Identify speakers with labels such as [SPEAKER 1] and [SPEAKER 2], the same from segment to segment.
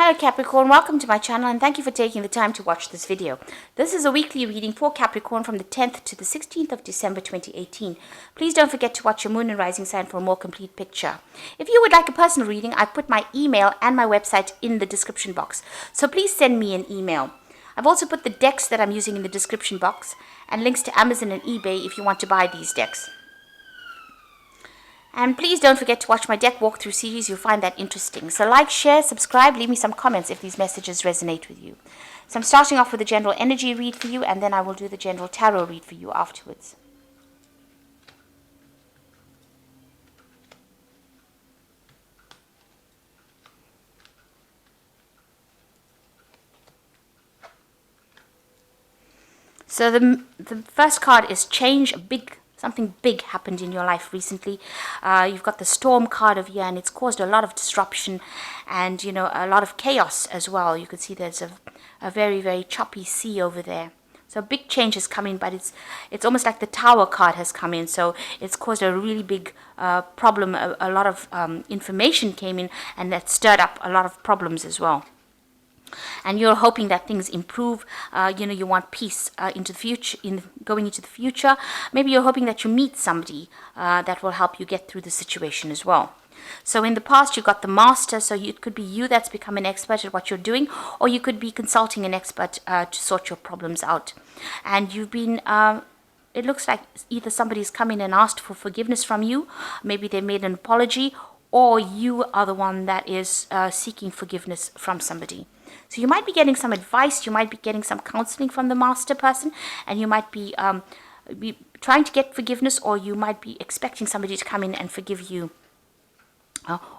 [SPEAKER 1] Hello Capricorn, welcome to my channel and thank you for taking the time to watch this video. This is a weekly reading for Capricorn from the 10th to the 16th of December 2018. Please don't forget to watch your moon and rising sign for a more complete picture. If you would like a personal reading, I've put my email and my website in the description box, so please send me an email. I've also put the decks that I'm using in the description box and links to Amazon and eBay if you want to buy these decks. And please don't forget to watch my deck walkthrough series. You'll find that interesting. So like, share, subscribe, leave me some comments if these messages resonate with you. So I'm starting off with a general energy read for you, and then I will do the general tarot read for you afterwards. So the first card is change. Something big happened in your life recently. You've got the storm card of here, and it's caused a lot of disruption and, a lot of chaos as well. You can see there's a very, very choppy sea over there. So big change is coming, but it's almost like the Tower card has come in. So it's caused a really big problem. A lot of information came in, and that stirred up a lot of problems as well. And you're hoping that things improve. You want peace into the future. Going into the future, maybe you're hoping that you meet somebody that will help you get through the situation as well. So in the past, you got the master. So it could be you that's become an expert at what you're doing, or you could be consulting an expert to sort your problems out. And you've been. It looks like either somebody's come in and asked for forgiveness from you. Maybe they made an apology, or you are the one that is seeking forgiveness from somebody. So you might be getting some advice, you might be getting some counseling from the master person, and you might be trying to get forgiveness, or you might be expecting somebody to come in and forgive you.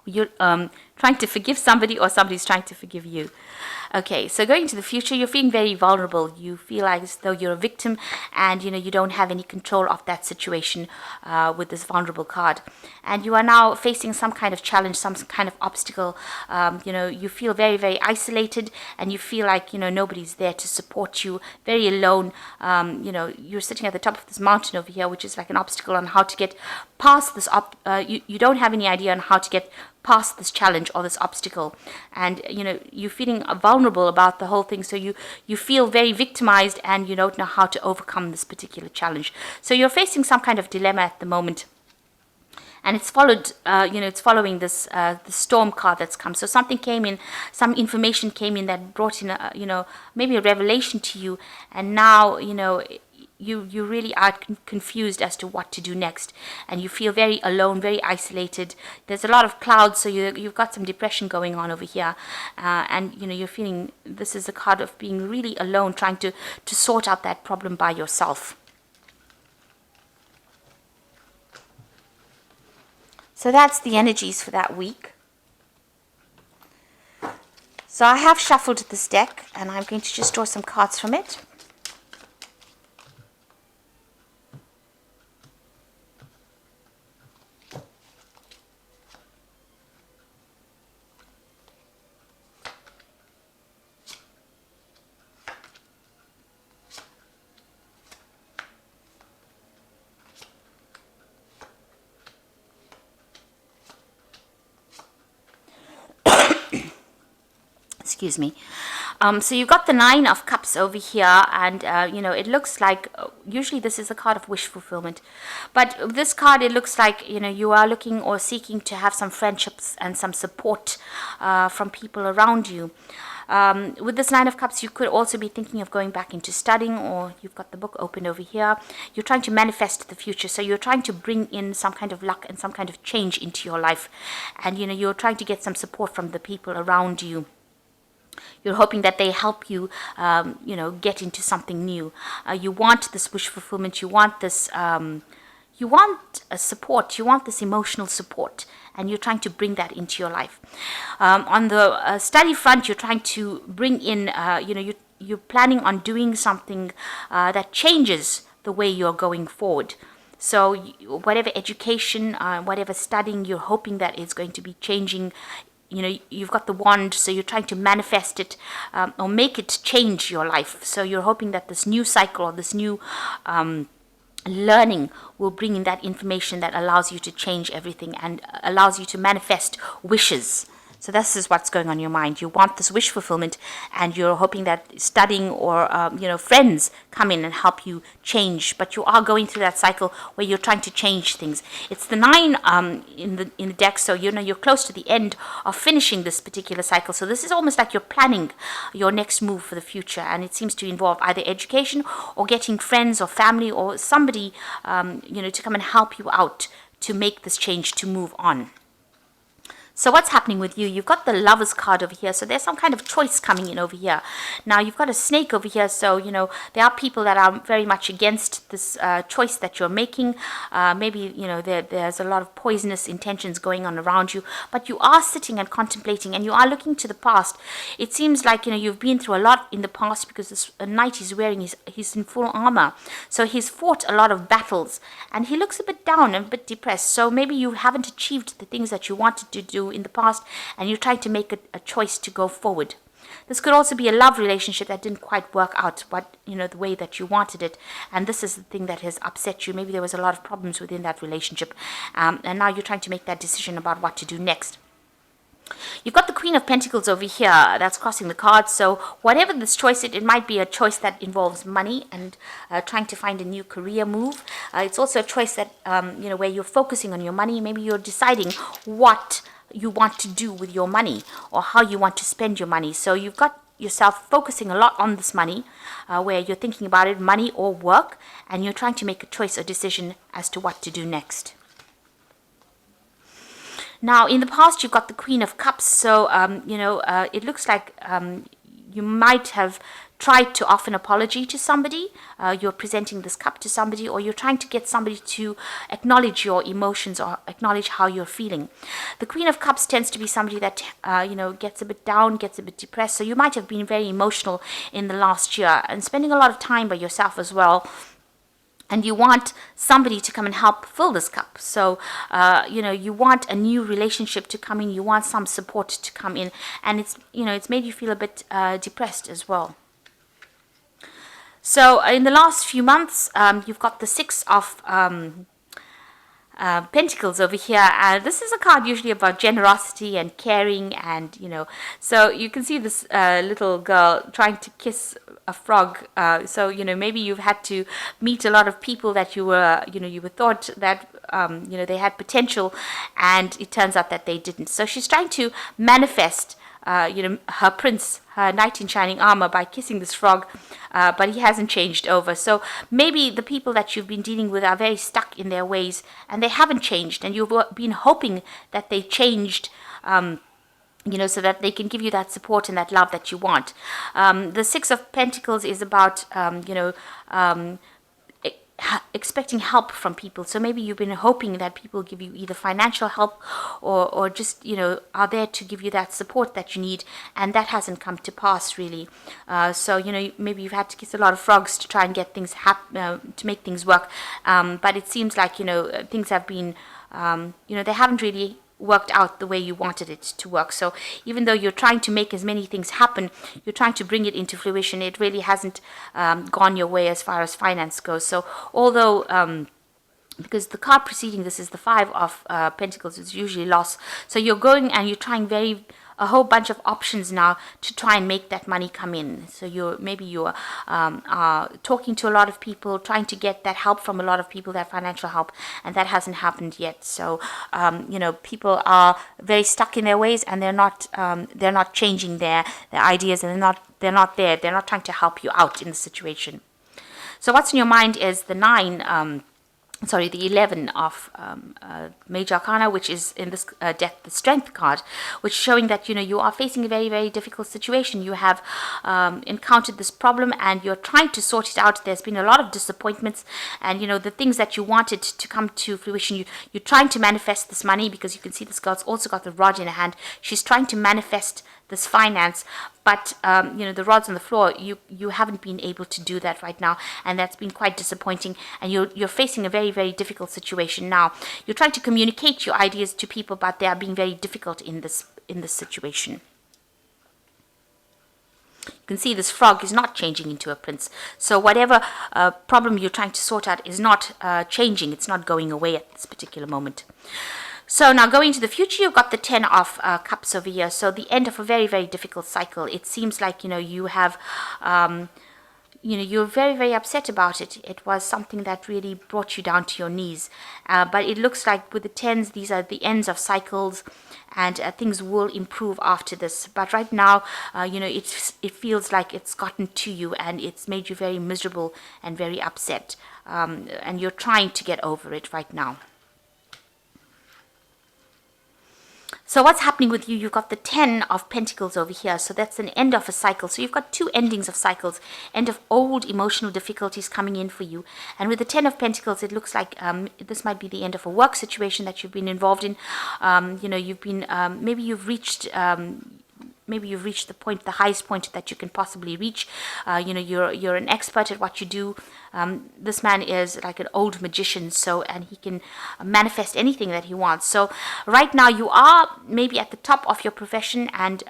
[SPEAKER 1] You're trying to forgive somebody, or somebody's trying to forgive you. Okay, so going into the future, you're feeling very vulnerable. You feel like as though you're a victim, and you don't have any control of that situation with this vulnerable card. And you are now facing some kind of challenge, some kind of obstacle. You feel very, very isolated, and you feel like nobody's there to support you. Very alone. You're sitting at the top of this mountain over here, which is like an obstacle on how to get past this. You don't have any idea on how to get past this challenge or this obstacle, and you're feeling vulnerable about the whole thing. So you feel very victimized, and you don't know how to overcome this particular challenge. So you're facing some kind of dilemma at the moment, and it's followed it's following this the storm card that's come. So something came in, some information came in that brought in maybe a revelation to you, and now you really are confused as to what to do next, and you feel very alone, very isolated. There's a lot of clouds, so you've got some depression going on over here, and you're feeling this is a card of being really alone, trying to sort out that problem by yourself. So that's the energies for that week. So I have shuffled this deck, and I'm going to just draw some cards from it. Excuse me. So you've got the Nine of Cups over here, and it looks like usually this is a card of wish fulfillment, but this card, it looks like you are looking or seeking to have some friendships and some support from people around you. With this Nine of Cups, you could also be thinking of going back into studying, or you've got the book open over here. You're trying to manifest the future, so you're trying to bring in some kind of luck and some kind of change into your life, and you're trying to get some support from the people around you. You're hoping that they help you, get into something new. You want this wish fulfillment. You want this. You want a support. You want this emotional support, and you're trying to bring that into your life. On the study front, you're trying to bring in. You're planning on doing something that changes the way you're going forward. So whatever education, whatever studying, you're hoping that it's going to be changing. You've got the wand, so you're trying to manifest it or make it change your life. So you're hoping that this new cycle or this new learning will bring in that information that allows you to change everything and allows you to manifest wishes. So this is what's going on in your mind. You want this wish fulfillment, and you're hoping that studying or friends come in and help you change. But you are going through that cycle where you're trying to change things. It's the 9 in the deck, so you're close to the end of finishing this particular cycle. So this is almost like you're planning your next move for the future, and it seems to involve either education or getting friends or family or somebody to come and help you out to make this change, to move on. So what's happening with you? You've got the Lovers card over here. So there's some kind of choice coming in over here. Now you've got a snake over here. So, there are people that are very much against this choice that you're making. Maybe, there's a lot of poisonous intentions going on around you. But you are sitting and contemplating, and you are looking to the past. It seems like, you've been through a lot in the past, because this knight he's wearing, he's in full armor. So he's fought a lot of battles, and he looks a bit down and a bit depressed. So maybe you haven't achieved the things that you wanted to do in the past, and you're trying to make a choice to go forward. This could also be a love relationship that didn't quite work out, but the way that you wanted it, and this is the thing that has upset you. Maybe there was a lot of problems within that relationship, and now you're trying to make that decision about what to do next. You've got the Queen of Pentacles over here that's crossing the cards. So whatever this choice, it might be a choice that involves money and trying to find a new career move. It's also a choice that where you're focusing on your money. Maybe you're deciding what you want to do with your money or how you want to spend your money. So you've got yourself focusing a lot on this money, where you're thinking about it, money or work, and you're trying to make a choice or decision as to what to do next. Now, in the past, you've got the Queen of Cups. So, it looks like you might have tried to offer an apology to somebody. You're presenting this cup to somebody, or you're trying to get somebody to acknowledge your emotions or acknowledge how you're feeling. The Queen of Cups tends to be somebody that, gets a bit down, gets a bit depressed. So you might have been very emotional in the last year and spending a lot of time by yourself as well. And you want somebody to come and help fill this cup. So, you want a new relationship to come in. You want some support to come in. And it's made you feel a bit depressed as well. So, in the last few months, you've got the 6 of Pentacles over here. This is a card usually about generosity and caring, and so you can see this little girl trying to kiss a frog. So maybe you've had to meet a lot of people that you were thought that they had potential, and it turns out that they didn't. So she's trying to manifest her prince, her knight in shining armor, by kissing this frog, but he hasn't changed over. So maybe the people that you've been dealing with are very stuck in their ways, and they haven't changed, and you've been hoping that they changed, so that they can give you that support and that love that you want. The 6 of Pentacles is about, expecting help from people. So maybe you've been hoping that people give you either financial help or just are there to give you that support that you need, and that hasn't come to pass really. So maybe you've had to kiss a lot of frogs to try and get things to make things work, but it seems like things have been they haven't really worked out the way you wanted it to work. So even though you're trying to make as many things happen, you're trying to bring it into fruition, it really hasn't gone your way as far as finance goes. So although because the card preceding this is the 5 of Pentacles, it's usually loss. So you're going and you're trying a whole bunch of options now to try and make that money come in. So you're talking to a lot of people, trying to get that help from a lot of people, that financial help, and that hasn't happened yet. So people are very stuck in their ways, and they're not changing their ideas, and they're not there. They're not trying to help you out in the situation. So what's in your mind is the the 11 of Major Arcana, which is in this deck, the Strength card, which is showing that, you are facing a very, very difficult situation. You have encountered this problem, and you're trying to sort it out. There's been a lot of disappointments, and, the things that you wanted to come to fruition, you're trying to manifest this money, because you can see this girl's also got the rod in her hand. She's trying to manifest this finance, but the rod's on the floor. You haven't been able to do that right now, and that's been quite disappointing, and you're facing a very, very difficult situation now. You're trying to communicate your ideas to people, but they are being very difficult in this situation. You can see this frog is not changing into a prince. So whatever problem you're trying to sort out is not changing. It's not going away at this particular moment. So now going to the future, you've got the 10 of Cups over here. So the end of a very, very difficult cycle. It seems like, you have, you're very, very upset about it. It was something that really brought you down to your knees. But it looks like with the 10s, these are the ends of cycles, and things will improve after this. But right now, it feels like it's gotten to you and it's made you very miserable and very upset. And you're trying to get over it right now. So what's happening with you? You've got the 10 of Pentacles over here. So that's an end of a cycle. So you've got two endings of cycles, end of old emotional difficulties coming in for you. And with the 10 of Pentacles, it looks like this might be the end of a work situation that you've been involved in. You've been, maybe you've reached the point, the highest point that you can possibly reach. You're an expert at what you do. This man is like an old magician, and he can manifest anything that he wants. So right now you are maybe at the top of your profession, and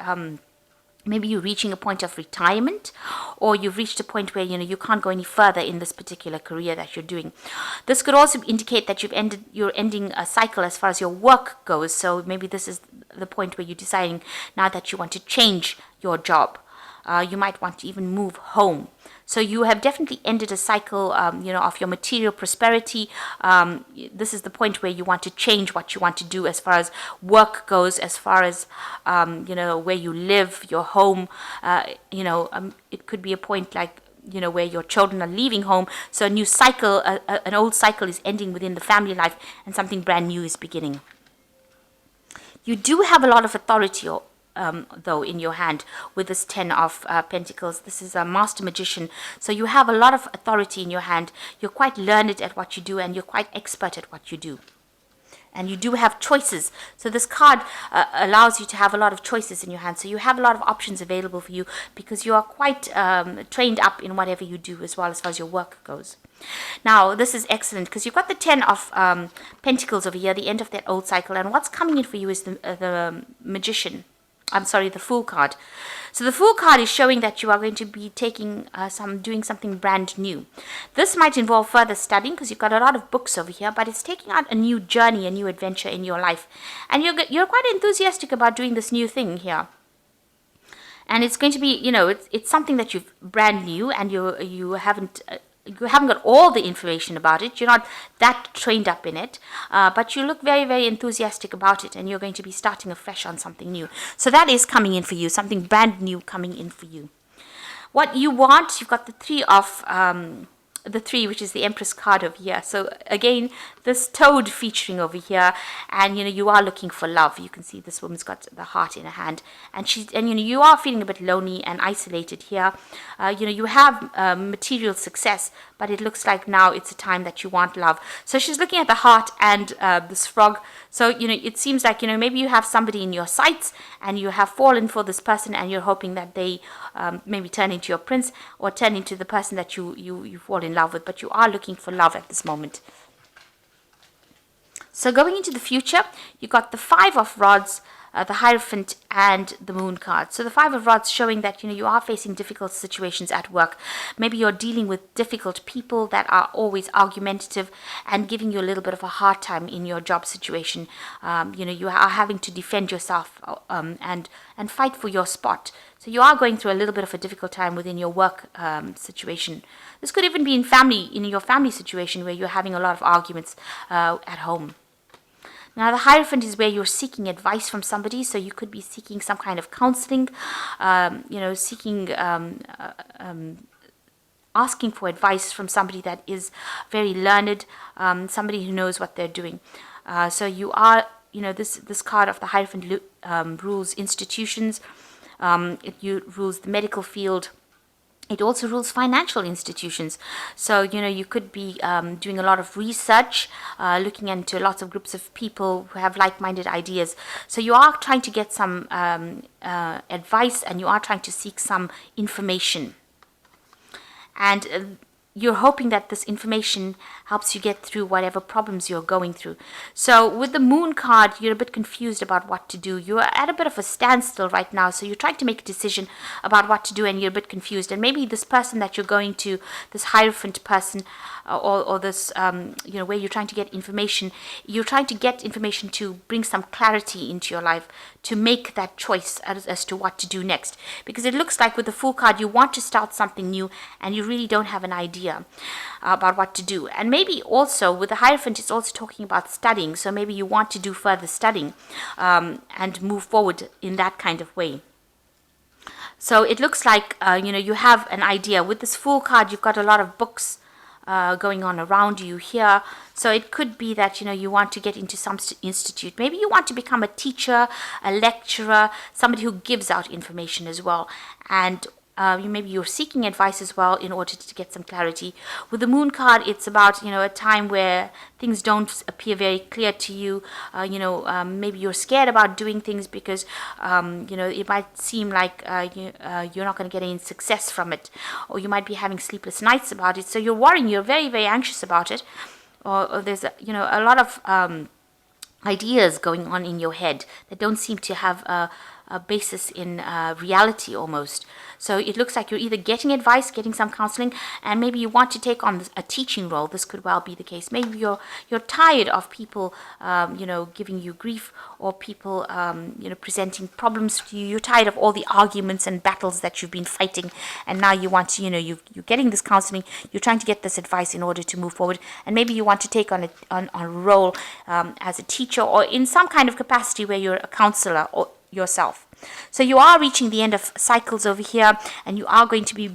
[SPEAKER 1] maybe you're reaching a point of retirement, or you've reached a point where you can't go any further in this particular career that you're doing. This could also indicate that you're ending a cycle as far as your work goes. So maybe this is the point where you're deciding now that you want to change your job. You might want to even move home. So you have definitely ended a cycle, of your material prosperity. This is the point where you want to change what you want to do as far as work goes, as far as, where you live, your home. It could be a point like, where your children are leaving home. So a new cycle, an old cycle is ending within the family life, and something brand new is beginning. You do have a lot of authority, though, in your hand with this 10 of Pentacles. This is a master magician. So you have a lot of authority in your hand. You're quite learned at what you do, and you're quite expert at what you do. And you do have choices. So this card allows you to have a lot of choices in your hand. So you have a lot of options available for you because you are quite trained up in whatever you do as well as far as your work goes. Now, this is excellent because you've got the 10 of Pentacles over here, the end of that old cycle. And what's coming in for you is the Magician. The Fool card. So the Fool card is showing that you are going to be doing something brand new. This might involve further studying because you've got a lot of books over here, but it's taking out a new journey, a new adventure in your life. And you're quite enthusiastic about doing this new thing here. And it's going to be, it's something that you've brand new, and you haven't got all the information about it. You're not that trained up in it, but you look very, very enthusiastic about it, and you're going to be starting afresh on something new. So that is coming in for you, something brand new coming in for you. What you want, you've got the 3 of the 3, which is the Empress card over here. So again, this toad featuring over here, and you are looking for love. You can see this woman's got the heart in her hand, and you are feeling a bit lonely and isolated here. You have material success, but it looks like now it's a time that you want love. So she's looking at the heart and this frog. So it seems like maybe you have somebody in your sights, and you have fallen for this person, and you're hoping that they maybe turn into your prince or turn into the person that you fall in love with. But you are looking for love at this moment. So going into the future, you got the 5 of Rods, the Hierophant, and the Moon card. So the 5 of Rods showing that you are facing difficult situations at work. Maybe you're dealing with difficult people that are always argumentative and giving you a little bit of a hard time in your job situation. You are having to defend yourself and fight for your spot. So you are going through a little bit of a difficult time within your work situation. This could even be in your family situation where you're having a lot of arguments at home. Now, the Hierophant is where you're seeking advice from somebody, so you could be seeking some kind of counseling, asking for advice from somebody that is very learned, somebody who knows what they're doing. So you are, this card of the Hierophant rules institutions, it rules the medical field. It also rules financial institutions. So, you could be doing a lot of research, looking into lots of groups of people who have like-minded ideas. So you are trying to get some advice, and you are trying to seek some information. And you're hoping that this information helps you get through whatever problems you're going through. So with the Moon card, you're a bit confused about what to do. You're at a bit of a standstill right now. So you're trying to make a decision about what to do, and you're a bit confused. And maybe this person that you're going to, this hierophant person, or this, where you're trying to get information, you're trying to get information to bring some clarity into your life, to make that choice as to what to do next. Because it looks like with the Fool card, you want to start something new, and you really don't have an idea about what to do. And maybe also with the Hierophant, it's also talking about studying. So maybe you want to do further studying and move forward in that kind of way. So it looks like, you have an idea. With this Fool card, you've got a lot of books going on around you here. So it could be that, you want to get into some institute. Maybe you want to become a teacher, a lecturer, somebody who gives out information as well. And maybe you're seeking advice as well in order to get some clarity. With the Moon card, it's about, a time where things don't appear very clear to you. Maybe you're scared about doing things because, it might seem like you're not going to get any success from it. Or you might be having sleepless nights about it. So you're worrying, you're very, very anxious about it. Or there's, a lot of ideas going on in your head that don't seem to have a basis in reality almost. So it looks like you're either getting advice, getting some counseling, and maybe you want to take on a teaching role. This could well be the case. Maybe you're tired of people, giving you grief, or people, presenting problems to you. You're tired of all the arguments and battles that you've been fighting, and now you want to, you're getting this counseling. You're trying to get this advice in order to move forward, and maybe you want to take on a role as a teacher, or in some kind of capacity where you're a counselor or yourself. So you are reaching the end of cycles over here, and you are going to be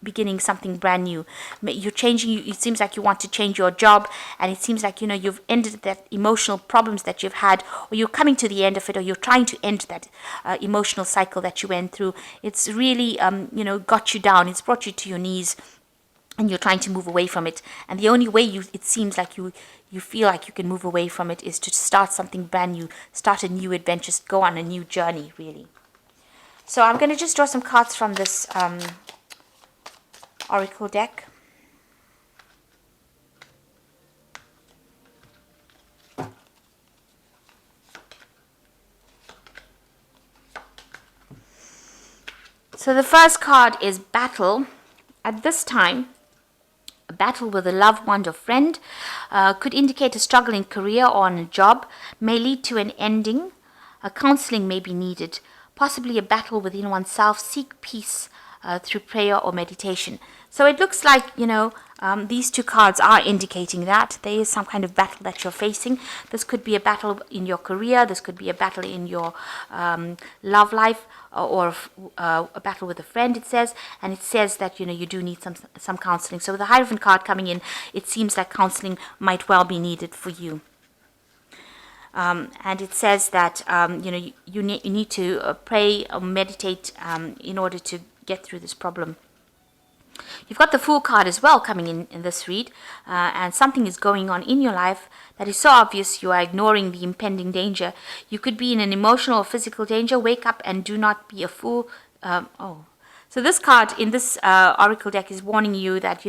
[SPEAKER 1] beginning something brand new. You're changing. It seems like you want to change your job, and it seems like you've ended that emotional problems that you've had, or you're coming to the end of it, or you're trying to end that emotional cycle that you went through. It's really got you down. It's brought you to your knees, and you're trying to move away from it. And the only way it seems like you feel like you can move away from it is to start something brand new, start a new adventure, go on a new journey, really. So I'm going to just draw some cards from this oracle deck. So the first card is Battle. At this time, a battle with a loved one or friend could indicate a struggle in career or on a job, may lead to an ending. A counseling may be needed, possibly a battle within oneself. Seek peace through prayer or meditation. So it looks like, these two cards are indicating that there is some kind of battle that you're facing. This could be a battle in your career. This could be a battle in your love life, or a battle with a friend, it says. And it says that, you do need some counseling. So with the Hierophant card coming in, it seems like counseling might well be needed for you. And it says that, you need to pray or meditate in order to get through this problem. You've got the Fool card as well coming in this read, and something is going on in your life that is so obvious you are ignoring the impending danger. You could be in an emotional or physical danger. Wake up and do not be a fool. So this card in this oracle deck is warning you that,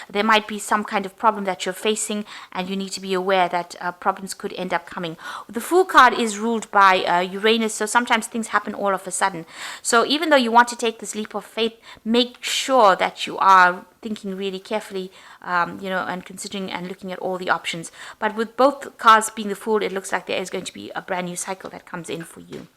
[SPEAKER 1] there might be some kind of problem that you're facing, and you need to be aware that problems could end up coming. The Fool card is ruled by Uranus, so sometimes things happen all of a sudden. So even though you want to take this leap of faith, make sure that you are thinking really carefully, and considering and looking at all the options. But with both cards being the Fool, it looks like there is going to be a brand new cycle that comes in for you.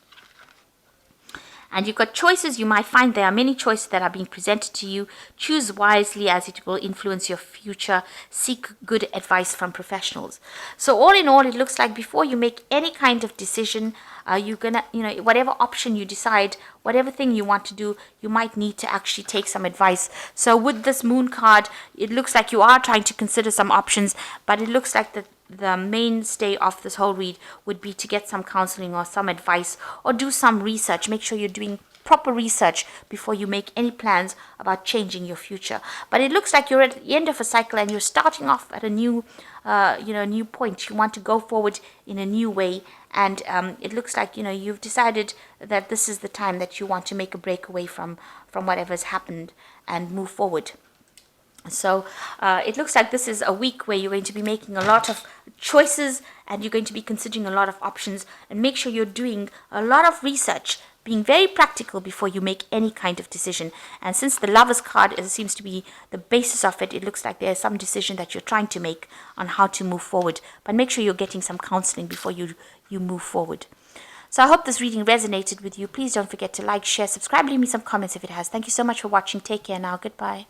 [SPEAKER 1] And you've got choices. You might find there are many choices that are being presented to you. Choose wisely, as it will influence your future. Seek good advice from professionals. So all in all, it looks like before you make any kind of decision, you're gonna, whatever option you decide, whatever thing you want to do, you might need to actually take some advice. So with this Moon card, it looks like you are trying to consider some options, but it looks like the mainstay of this whole read would be to get some counseling or some advice, or do some research. Make sure you're doing proper research before you make any plans about changing your future. But it looks like you're at the end of a cycle, and you're starting off at a new new point. You want to go forward in a new way, and it looks like you've decided that this is the time that you want to make a break away from whatever's happened and move forward. So it looks like this is a week where you're going to be making a lot of choices, and you're going to be considering a lot of options, and make sure you're doing a lot of research, being very practical before you make any kind of decision. And since the Lovers card seems to be the basis of it, it looks like there's some decision that you're trying to make on how to move forward. But make sure you're getting some counseling before you move forward. So I hope this reading resonated with you. Please don't forget to like, share, subscribe, leave me some comments if it has. Thank you so much for watching. Take care now. Goodbye.